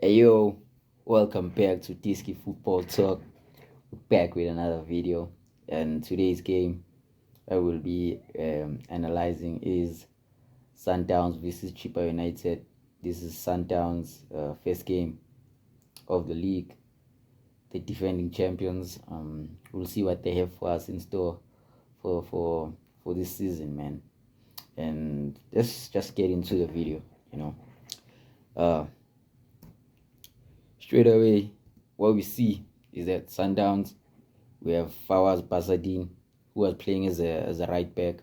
Hey yo, welcome back to Disky Football Talk. We're back with another video, and today's game I will be analyzing is Sundowns versus Chippa United. This is Sundowns' first game of the league, the defending champions. We'll see what they have for us in store for this season, man. And let's just get into the video. Uh, Straight away, what we see is that Sundowns, we have Fawaz Basadin, who was playing as a right back.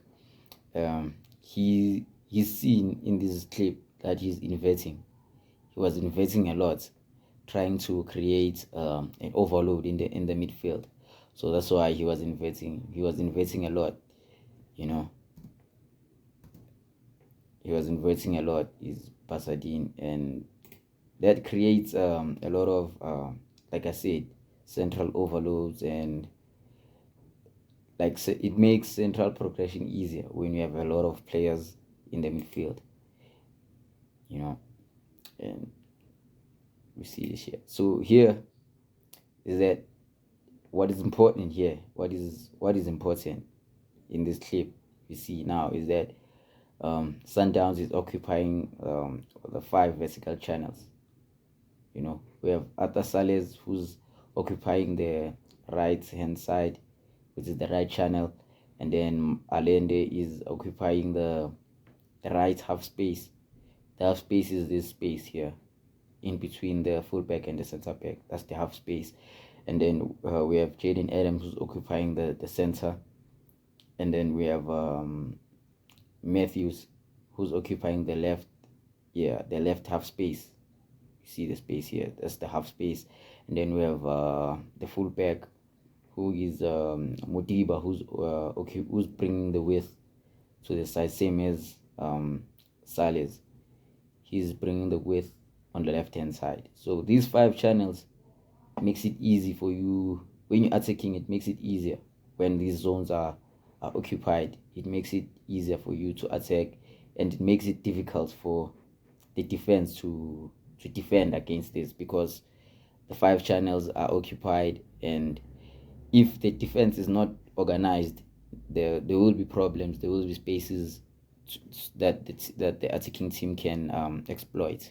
He's seen in this clip that he's inverting. He was inverting a lot, trying to create an overload in the midfield. So that's why he was inverting. He was inverting a lot, you know. He was inverting a lot, is Basadin, and that creates a lot of like I said, central overloads, and it makes central progression easier when you have a lot of players in the midfield, and we see this here. So here is that what is important here, what is important in this clip we see now is that Sundowns is occupying the 5 vertical channels. We have Arthur Sales, who's occupying the right hand side, which is the right channel, and then Allende is occupying the right half space. The half space is this space here in between the fullback and the center back. That's the half space. And then we have Jaden Adams, who's occupying the center, and then we have Matthews, who's occupying the left half space. You see the space here, that's the half space. And then we have the fullback, who is Modiba, who's bringing the width to the side, same as Sales. He's bringing the width on the left hand side. So these 5 channels makes it easy for you when you're attacking. It makes it easier when these zones are occupied. It makes it easier for you to attack, and it makes it difficult for the defense to defend against this, because the 5 channels are occupied, and if the defense is not organized, there will be problems. There will be spaces that the attacking team can exploit,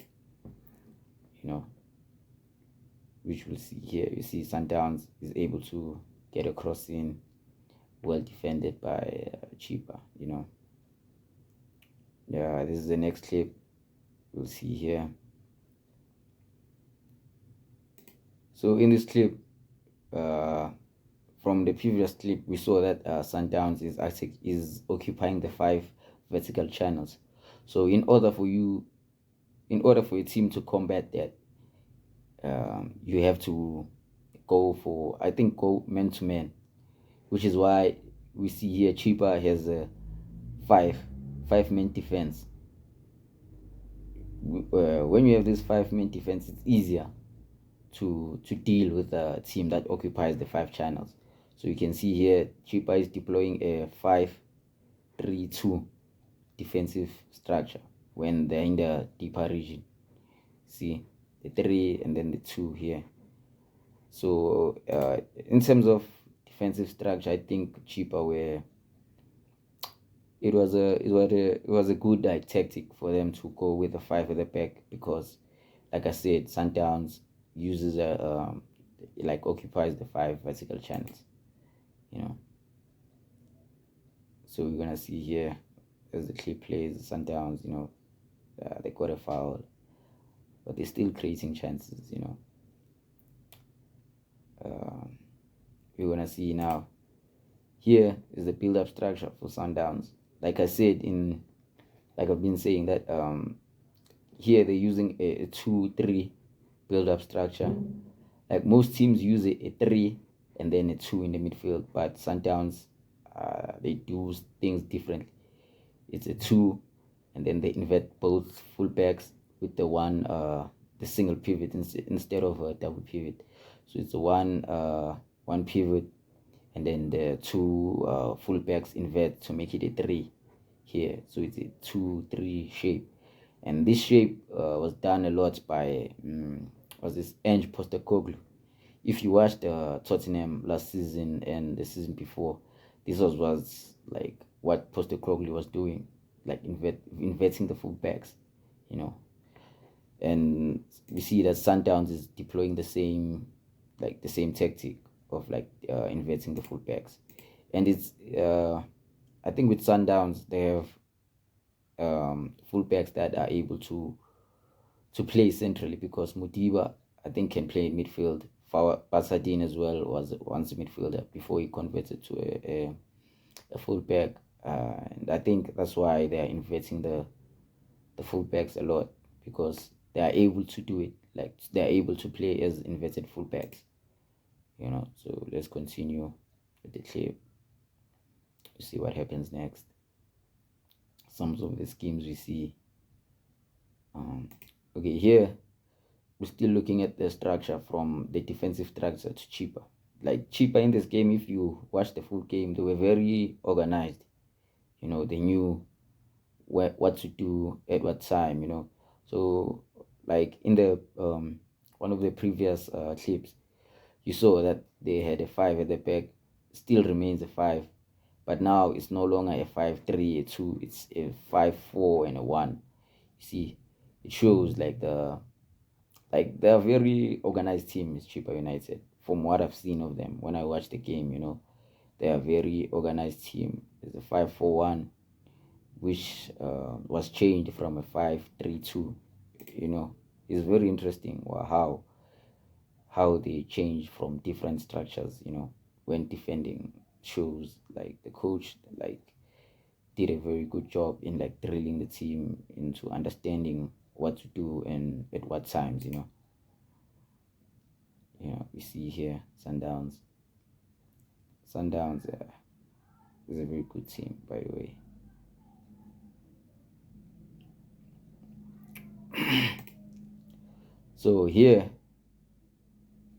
which we'll see here. You see Sundowns is able to get a cross in, well defended by Chippa. This is the next clip we'll see here. So in this clip, from the previous clip, we saw that Sundowns is occupying the 5 vertical channels. So in order for a team to combat that, you have to go man to man, which is why we see here Chippa has a 5-man defense. When you have this 5-man defense, it's easier to deal with a team that occupies the 5 channels. So you can see here Chippa is deploying a 5-3-2 defensive structure when they're in the deeper region. See the 3 and then the 2 here. So in terms of defensive structure, I think Chippa it was a good tactic for them to go with the 5 at the back, because like I said, Sundowns uses occupies the 5 vertical channels. So we're gonna see here as the clip plays, Sundowns, they got a foul, but they're still creating chances. We're gonna see now. Here is the build-up structure for Sundowns. Like I've been saying that here they're using a 2-3 build-up structure. Like most teams use a 3 and then a 2 in the midfield, but Sundowns they do things differently. It's a 2, and then they invert both fullbacks with the single pivot instead of a double pivot. So it's a one pivot, and then the 2 fullbacks invert to make it a 3 here. So it's a 2-3 shape, and this shape was done a lot by was this Ange Postecoglou. If you watched Tottenham last season and the season before, this was like what Postecoglou was doing, like inverting the fullbacks, you know. And we see that Sundowns is deploying the same tactic of like inverting the fullbacks, and it's I think with Sundowns they have fullbacks that are able to play centrally, because Modiba I think can play in midfield. Pasadena as well was once a midfielder before he converted to a fullback, and I think that's why they are inverting the fullbacks a lot, because they are able to do it. Like they are able to play as inverted fullbacks, you know. So let's continue with the clip to see what happens next. Some of the schemes we see. Okay, here we're still looking at the structure from the defensive structure to Chippa. Like Chippa in this game, if you watch the full game, they were very organized. You know, they knew what to do at what time. You know, so like in the one of the previous clips, you saw that they had a 5 at the back, still remains a 5, but now it's no longer a 5-3, a 2, it's a 5-4 and a 1. You see, it shows like they're a very organized team is Chippa United. From what I've seen of them when I watched the game, you know, they're a very organized team. It's a 5-4-1, which was changed from a 5-3-2. You know, it's very interesting how they change from different structures, you know, when defending. Shows like the coach like did a very good job in like drilling the team into understanding what to do and at what times, you know. We see here Sundowns is a very good team, by the way. So here,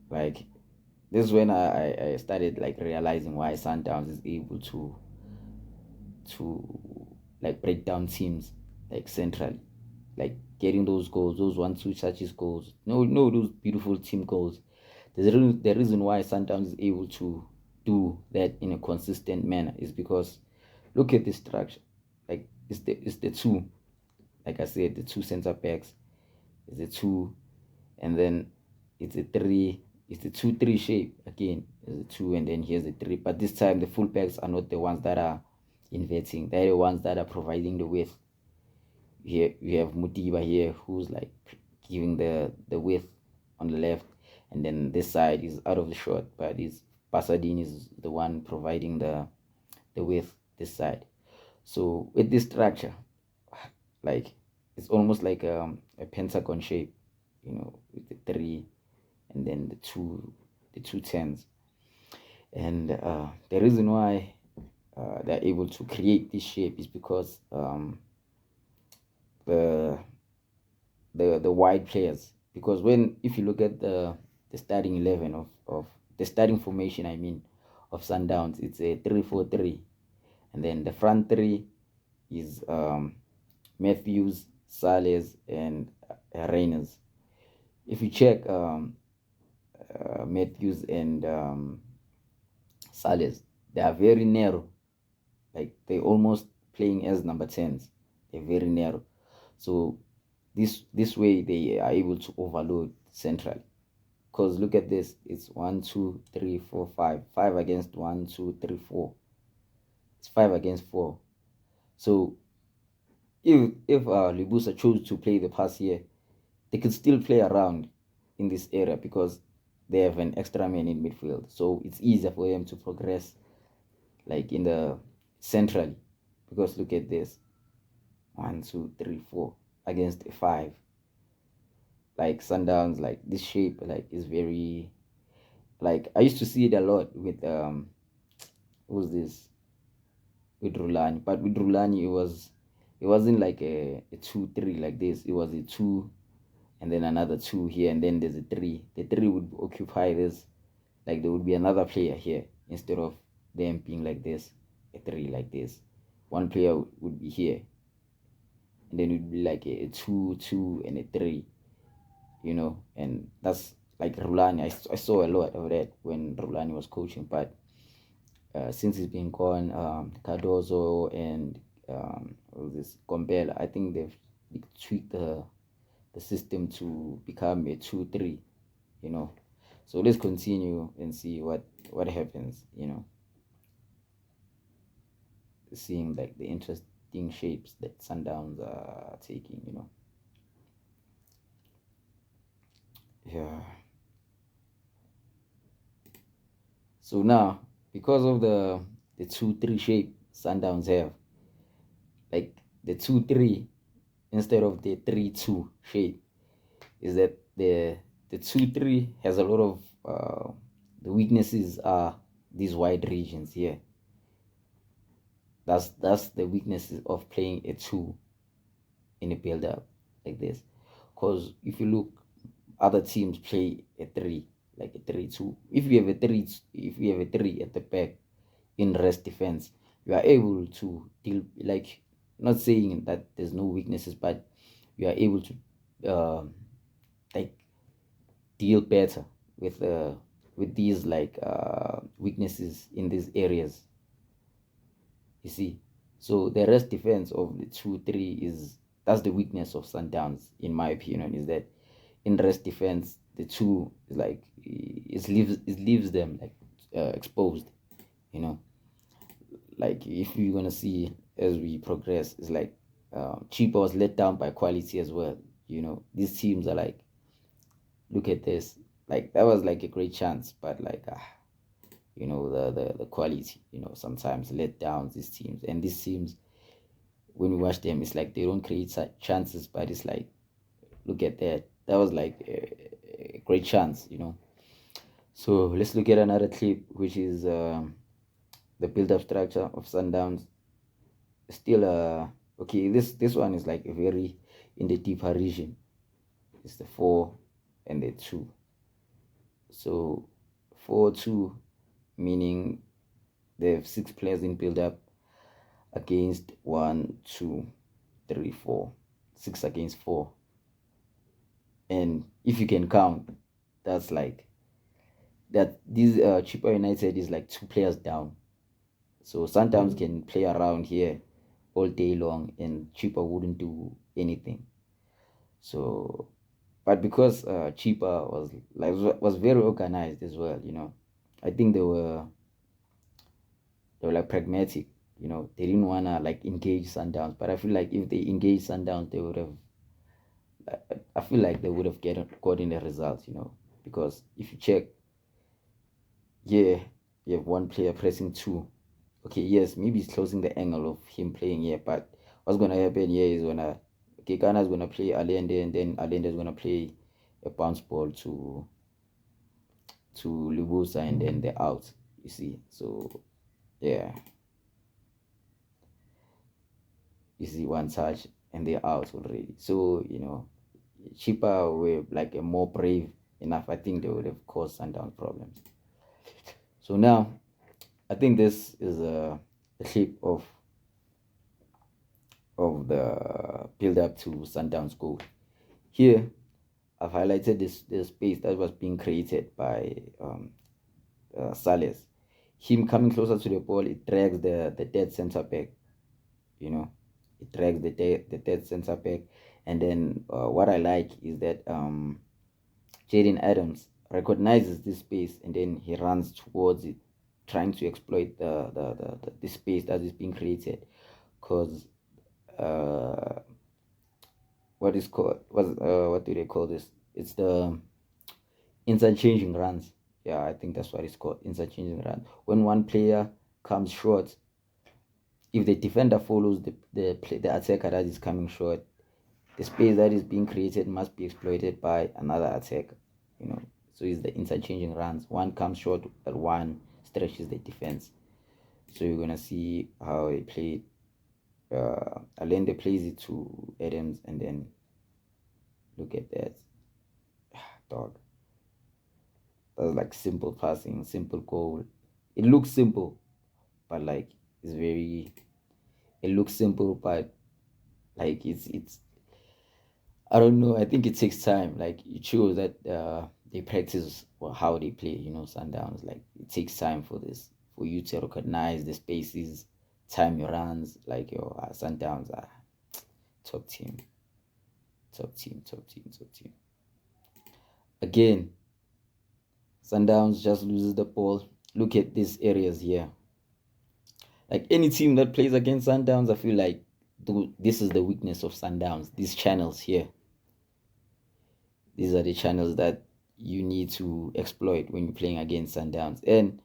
like, this is when I started like realizing why Sundowns is able to like break down teams like centrally, like getting those goals, those 1-2 touches goals. No, those beautiful team goals. The reason why Sundowns is able to do that in a consistent manner is because look at the structure. Like it's the two, like I said, the two center backs is the two, and then it's a 3. It's the 2-3 shape again. There's a 2, and then here's the 3. But this time the fullbacks are not the ones that are inverting. They're the ones that are providing the width. Here we have Modiba here, who's like giving the width on the left, and then this side is out of the shot, but Pasadena is the one providing the width this side. So with this structure, like it's almost like a pentagon shape, you know, with the 3 and then the two tens. And the reason why they're able to create this shape is because the wide players, because if you look at the starting 11 of the starting formation, I mean, of Sundowns, it's a 3-4-3, and then the front 3 is Matthews, Sales, and Reyners. If you check Matthews and Sales, they are very narrow, like they almost playing as number 10s. They're very narrow, so this way they are able to overload centrally. Because look at this, it's 1 2 3 4 5 against 1 2 3 4. It's 5 against 4. So if Libusa chose to play the pass here, they could still play around in this area because they have an extra man in midfield, so it's easier for them to progress like in the centrally. Because look at this, 1 2 3 4 against a 5. Like Sundowns, like this shape like is very, like I used to see it a lot with who's this, with Rulani. But with Rulani it wasn't like a 2-3 like this. It was a 2 and then another 2 here, and then there's a 3. The 3 would occupy this, like there would be another player here instead of them being like this, a 3 like this. One player would be here, and then it would be like a 2 2 and a 3. and that's like Rulani. I saw a lot of that when Rulani was coaching, but since he's been gone, Cardozo and all this Gombela, I think they've tweaked the system to become a 2-3. So let's continue and see what happens. Seeing like the interesting shapes that Sundowns are taking. Yeah. So now, because of the 2-3 shape Sundowns have, like the 2-3 instead of the 3-2 shape, is that the 2-3 has a lot of the weaknesses are these wide regions here. That's the weaknesses of playing a 2 in a build up like this. Because if you look, other teams play a 3, like a 3-2. If you have a 3 at the back in rest defense, you are able to deal, like, not saying that there's no weaknesses, but you are able to like deal better with these like weaknesses in these areas. You see, so the rest defense of the 2-3 that's the weakness of Sundowns, in my opinion, is that in rest defense the 2 is like it leaves them like exposed. Like if you're gonna see as we progress, it's like Chippa was let down by quality as well. These teams are like, look at this, like that was like a great chance, but like the quality, sometimes let down these teams. And these teams, when we watch them, it's like they don't create such chances, but it's like, look at that was like a great chance. So let's look at another clip, which is the build-up structure of Sundowns. Still okay, this one is like a very in the deeper region. It's the 4 and the 2. So 4-2, meaning they have 6 players in build-up against 1, 2, 3, 4, 6 against 4. And if you can count, that's like that. This Chippa United is like 2 players down. So Sundowns can play around here all day long, and Chippa wouldn't do anything. So, but because Chippa was very organized as well, I think they were like pragmatic. They didn't wanna like engage Sundowns, but I feel like if they engaged Sundowns, they would have. I feel like they would have gotten the results. Because if you check, yeah, you have 1 player pressing 2. Okay, yes, maybe he's closing the angle of him playing here, but what's gonna happen here is Ghana's gonna play Allende, and then Allende is gonna play a bounce ball to Libusa, and then they're out. You see, so yeah, you see, 1 touch and they're out already. So Chippa were like a more brave enough. I think they would have caused Sundown problems. So now, I think this is a clip of the build up to Sundowns goal. Here, I've highlighted this space that was being created by Sales. Him coming closer to the ball, it drags the dead center back. It drags the dead center back. And then what I like is that Jaden Adams recognizes this space, and then he runs towards it, trying to exploit the space that is being created. Because what do they call this? It's the interchanging runs. Yeah, I think that's what it's called, interchanging runs. When one player comes short, if the defender follows the attacker that is coming short, the space that is being created must be exploited by another attacker. So it's the interchanging runs. One comes short, but one stretches the defense. So you're gonna see how they played. Allende plays it to Adams, and then look at that. Dog. That's like simple passing, simple goal. It looks simple, but like it looks simple, but like it's I don't know. I think it takes time. Like it shows that they practice how they play. Sundowns. Like it takes time for this, for you to recognize the spaces, time your runs. Like your Sundowns are top team, top team, top team, top team. Again, Sundowns just loses the ball. Look at these areas here. Like any team that plays against Sundowns, I feel like this is the weakness of Sundowns. These channels here. These are the channels that you need to exploit when you're playing against Sundowns. And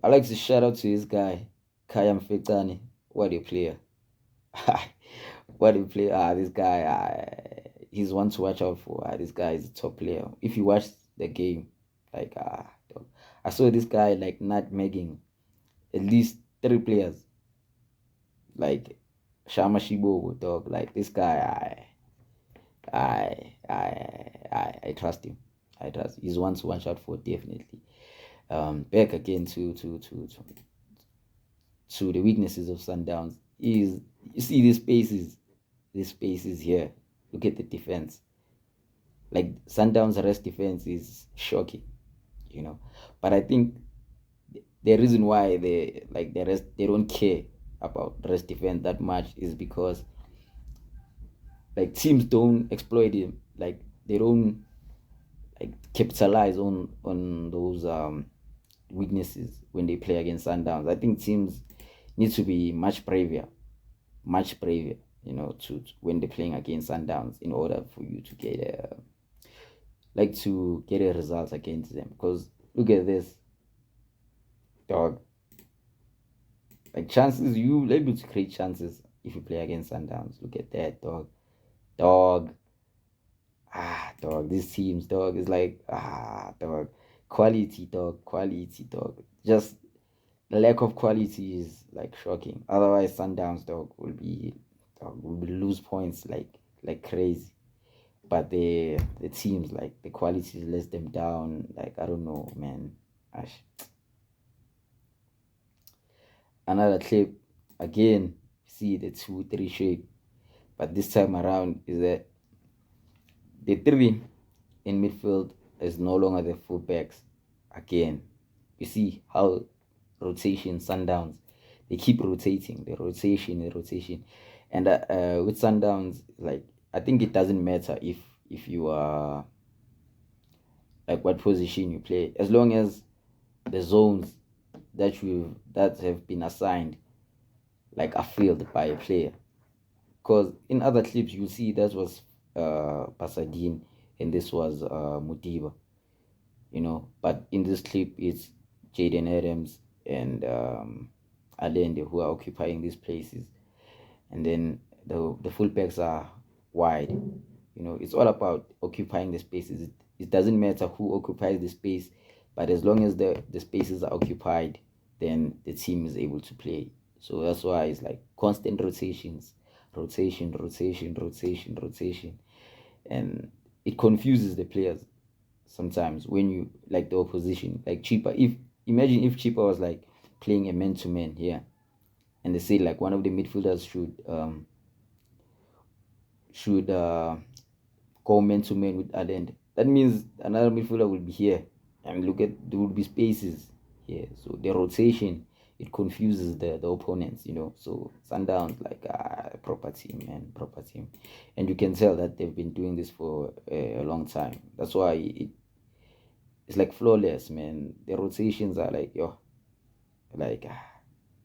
I like to shout out to this guy, Kayam Fetani. What a player. What a player. This guy, he's one to watch out for. This guy is a top player. If you watch the game, like, I saw this guy like nutmegging at least 3 players. Like, Shama Shibo, dog. Like, this guy, I trust him. I trust. He's one to watch out for, definitely. Back again to the weaknesses of Sundowns is, you see these spaces here. Look at the defense. Like Sundowns' rest defense is shocking, But I think the reason why they don't care about rest defense that much is because like teams don't exploit him. Like they don't like capitalize on those weaknesses when they play against Sundowns. I think teams need to be much braver, to when they're playing against Sundowns in order for you to get a result against them. Because look at this, dog. Like chances, you able to create chances if you play against Sundowns. Look at that, dog. Dog. Dog. These teams, dog, is like dog. Quality, dog. Just the lack of quality is like shocking. Otherwise, Sundowns, dog, will lose points like crazy. But the teams, like the quality lets them down. Like I don't know, man. Another clip again. See the 2-3 shape, but this time around is that the 3 in midfield is no longer the fullbacks. Again, you see how rotation Sundowns, they keep rotating, the rotation, and with Sundowns, like I think it doesn't matter if you are like what position you play, as long as the zones that have been assigned like are filled by a player. Because in other clips you see that was Pasadine and this was Mutiba, but in this clip it's Jaden Adams and Allende who are occupying these places, and then the fullbacks are wide. It's all about occupying the spaces. It doesn't matter who occupies the space, but as long as the spaces are occupied, then the team is able to play. So that's why it's like constant rotations, rotation, and it confuses the players sometimes when you like the opposition. Like Chippa, imagine if Chippa was like playing a man-to-man here, and they say like one of the midfielders should go man-to-man with Allende. That means another midfielder will be here, and there will be spaces here. So the rotation, it confuses the opponents, So Sundowns like proper team, man, proper team, and you can tell that they've been doing this for a long time. That's why it's like flawless, man. The rotations are like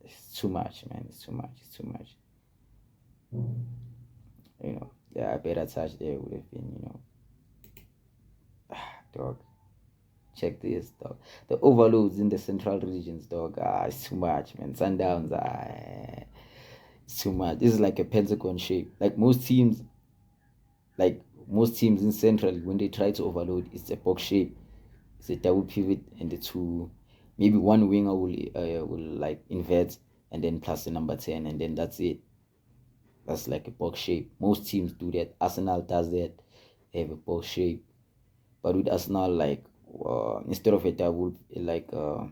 it's too much, man. It's too much. A better touch there would have been, dog. Check this, dog. The overloads in the central regions, dog. It's too much, man. Sundowns, it's too much. This is like a pentagon shape. Like most teams in central, when they try to overload, it's a box shape. It's a double pivot, and the two, maybe one winger will like invert, and then plus the number 10, and then that's it. That's like a box shape. Most teams do that. Arsenal does that. They have a box shape. But with Arsenal, like instead of a double, like a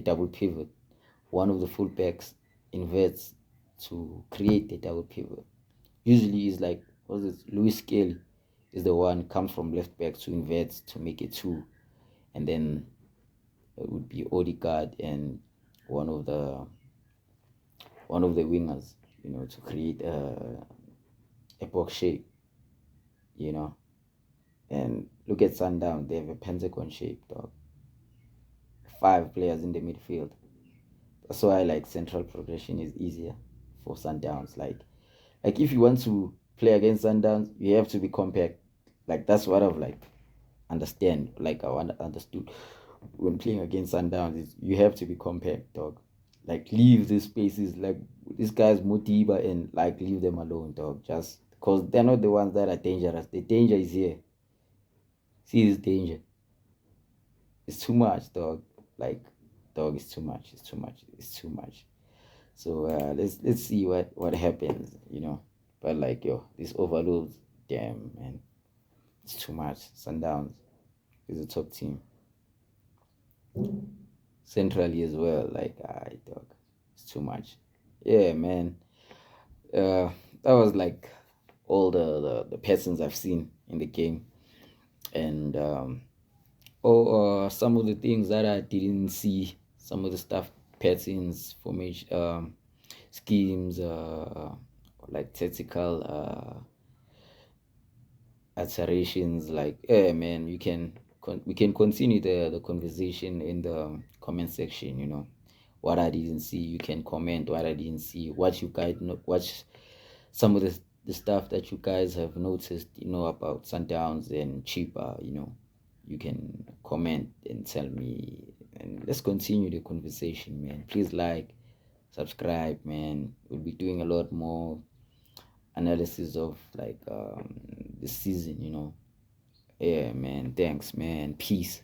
double pivot, one of the fullbacks inverts to create a double pivot. Usually, is like was it Louis Skelly is the one comes from left back to invert to make it two, and then it would be Odegaard and one of the wingers, to create a box shape, you know. And look at Sundown, they have a pentagon shape, dog. 5 players in the midfield. That's why like central progression is easier for Sundowns. Like if you want to play against Sundowns, you have to be compact. Like that's what I've like understand. Like I understood when playing against Sundowns is you have to be compact, dog. Like leave the spaces, like these guys Mutiba, and like leave them alone, dog. Just because they're not the ones that are dangerous. The danger is here. See this danger. It's too much, dog. Like, dog, it's too much. It's too much. It's too much. So let's see what happens, But like this overloads, damn man, it's too much. Sundowns is a top team. Centrally as well, like dog, it's too much. Yeah, man. That was like all the patterns I've seen in the game, and some of the things that I didn't see, some of the stuff, patterns, formation, schemes, like tactical alterations. Like, yeah, man, we can continue the conversation in the comment section. What I didn't see, you can comment what I didn't see. What you guys know, what some of the stuff that you guys have noticed, about Sundowns and Chippa. You can comment and tell me, and let's continue the conversation, man. Please like, subscribe, man. We'll be doing a lot more analysis of like this season. Yeah, man. Thanks, man. Peace.